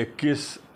21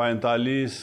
45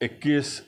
21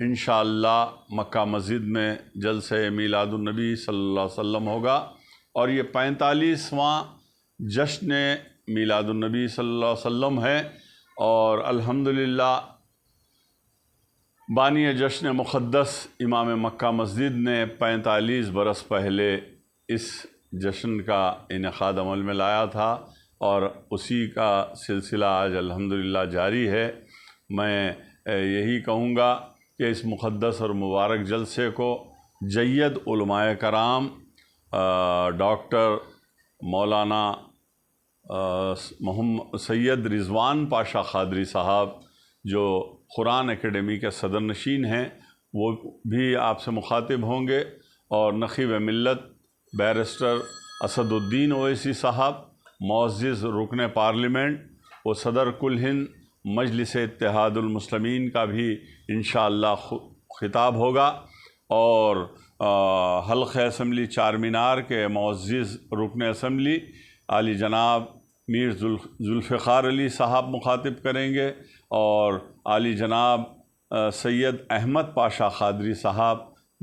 انشاءاللہ مکہ مسجد میں جلسہ میلاد النبی صلی اللہ علیہ وسلم ہوگا، اور یہ 45واں جشن میلاد النبی صلی اللہ علیہ وسلم ہے، اور الحمدللہ بانی جشن مقدس امام مکہ مسجد نے 45 برس پہلے اس جشن کا انعقاد عمل میں لایا تھا، اور اسی کا سلسلہ آج الحمدللہ جاری ہے۔ میں یہی کہوں گا کہ اس مقدس اور مبارک جلسے کو جید علماء کرام ڈاکٹر مولانا محمد سید رضوان پاشا قادری صاحب، جو قرآن اکیڈمی کے صدر نشین ہیں، وہ بھی آپ سے مخاطب ہوں گے، اور نقیب ملت بیرسٹر اسد الدین اویسی صاحب، معزز رکن پارلیمنٹ و صدر کل ہند مجلس اتحاد المسلمین کا بھی انشاءاللہ خطاب ہوگا، اور حلقہ اسمبلی چار مینار کے معزز رکن اسمبلی عالی جناب میر ذوالفقار علی صاحب مخاطب کریں گے، اور عالی جناب سید احمد پاشا قادری صاحب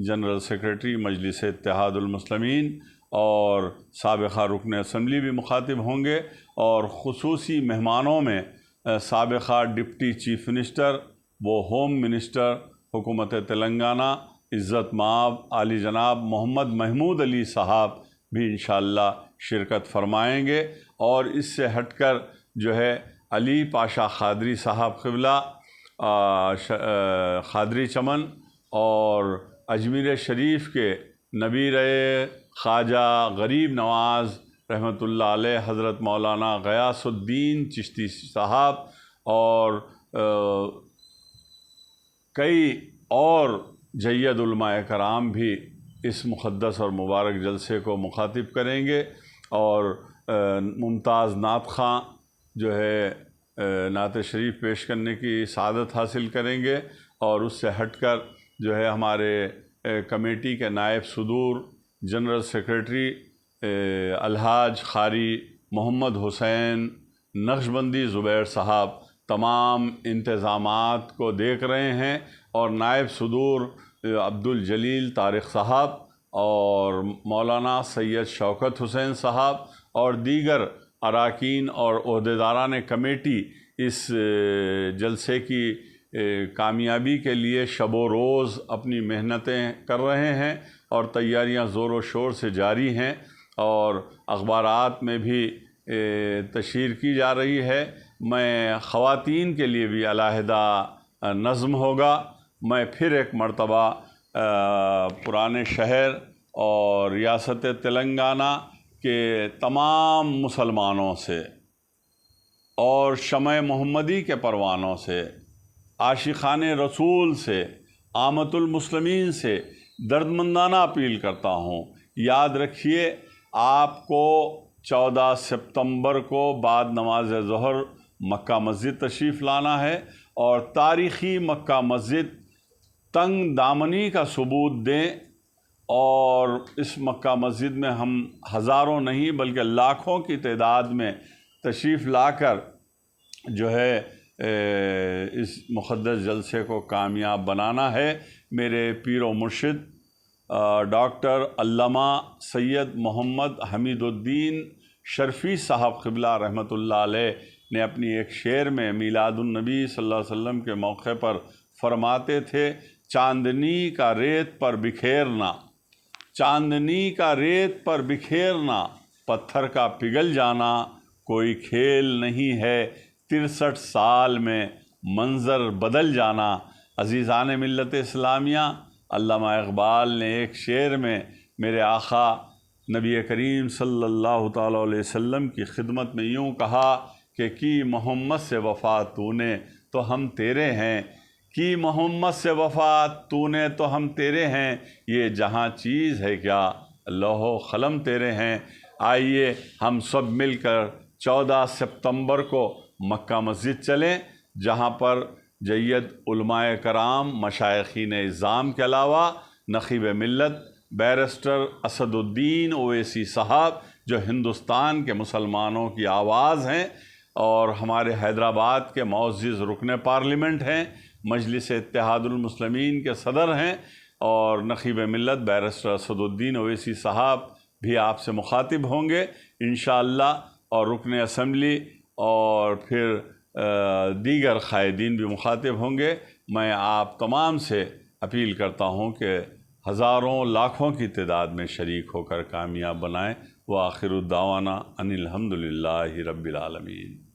جنرل سیکریٹری مجلس اتحاد المسلمین اور سابقہ رکن اسمبلی بھی مخاطب ہوں گے، اور خصوصی مہمانوں میں سابقہ ڈپٹی چیف منسٹر و ہوم منسٹر حکومت تلنگانہ عزت مآب عالی جناب محمد محمود علی صاحب بھی انشاءاللہ شرکت فرمائیں گے، اور اس سے ہٹ کر جو ہے علی پاشا قادری صاحب قبلہ قادری چمن اور اجمیر شریف کے نبیر خواجہ غریب نواز رحمۃ اللہ علیہ حضرت مولانا غیاث الدین چشتی صاحب اور کئی اور جید علماء کرام بھی اس مقدس اور مبارک جلسے کو مخاطب کریں گے، اور ممتاز نعت خواں جو ہے نعت شریف پیش کرنے کی سعادت حاصل کریں گے، اور اس سے ہٹ کر جو ہے ہمارے کمیٹی کے نائب صدور جنرل سیکریٹری الحاج قاری محمد حسین نقشبندی زبیر صاحب تمام انتظامات کو دیکھ رہے ہیں، اور نائب صدور عبدالجلیل طارق صاحب اور مولانا سید شوکت حسین صاحب اور دیگر اراکین اور عہدیداران کمیٹی اس جلسے کی کامیابی کے لیے شب و روز اپنی محنتیں کر رہے ہیں، اور تیاریاں زور و شور سے جاری ہیں، اور اخبارات میں بھی تشہیر کی جا رہی ہے۔ میں خواتین کے لیے بھی علیحدہ نظم ہوگا۔ میں پھر ایک مرتبہ پرانے شہر اور ریاست تلنگانہ کے تمام مسلمانوں سے اور شمع محمدی کے پروانوں سے، عاشقان رسول سے، عامۃ المسلمین سے دردمندانہ اپیل کرتا ہوں، یاد رکھیے آپ کو 14 ستمبر کو بعد نماز ظہر مکہ مسجد تشریف لانا ہے، اور تاریخی مکہ مسجد تنگ دامنی کا ثبوت دیں، اور اس مکہ مسجد میں ہم ہزاروں نہیں بلکہ لاکھوں کی تعداد میں تشریف لا کر جو ہے اس مقدس جلسے کو کامیاب بنانا ہے۔ میرے پیر و مرشد ڈاکٹر علامہ سید محمد حمید الدین شرفی صاحب قبلہ رحمۃ اللہ علیہ نے اپنی ایک شعر میں میلاد النبی صلی اللہ علیہ وسلم کے موقع پر فرماتے تھے، چاندنی کا ریت پر بکھیرنا، چاندنی کا ریت پر بکھیرنا، پتھر کا پگھل جانا کوئی کھیل نہیں ہے، 63 سال میں منظر بدل جانا۔ عزیزان ملت اسلامیہ، علامہ اقبال نے ایک شعر میں میرے آقا نبی کریم صلی اللہ تعالیٰ علیہ وسلم کی خدمت میں یوں کہا کہ کی محمد سے وفا تو نے تو ہم تیرے ہیں، کی محمد سے وفا تو نے تو ہم تیرے ہیں، یہ جہاں چیز ہے کیا لوح و قلم تیرے ہیں۔ آئیے ہم سب مل کر 14 ستمبر کو مکہ مسجد چلیں، جہاں پر جید علماء کرام مشائخین اعظام کے علاوہ نقیب ملت بیرسٹر اسد الدین اویسی صاحب جو ہندوستان کے مسلمانوں کی آواز ہیں اور ہمارے حیدرآباد کے معزز رکن پارلیمنٹ ہیں، مجلس اتحاد المسلمین کے صدر ہیں، اور نقیب ملت بیرسٹر اسد الدین اویسی صاحب بھی آپ سے مخاطب ہوں گے انشاءاللہ، اور رکن اسمبلی اور پھر دیگر قائدین بھی مخاطب ہوں گے۔ میں آپ تمام سے اپیل کرتا ہوں کہ ہزاروں لاکھوں کی تعداد میں شریک ہو کر کامیاب بنائیں۔ وآخر الدعوانا ان الحمد للہ رب العالمین۔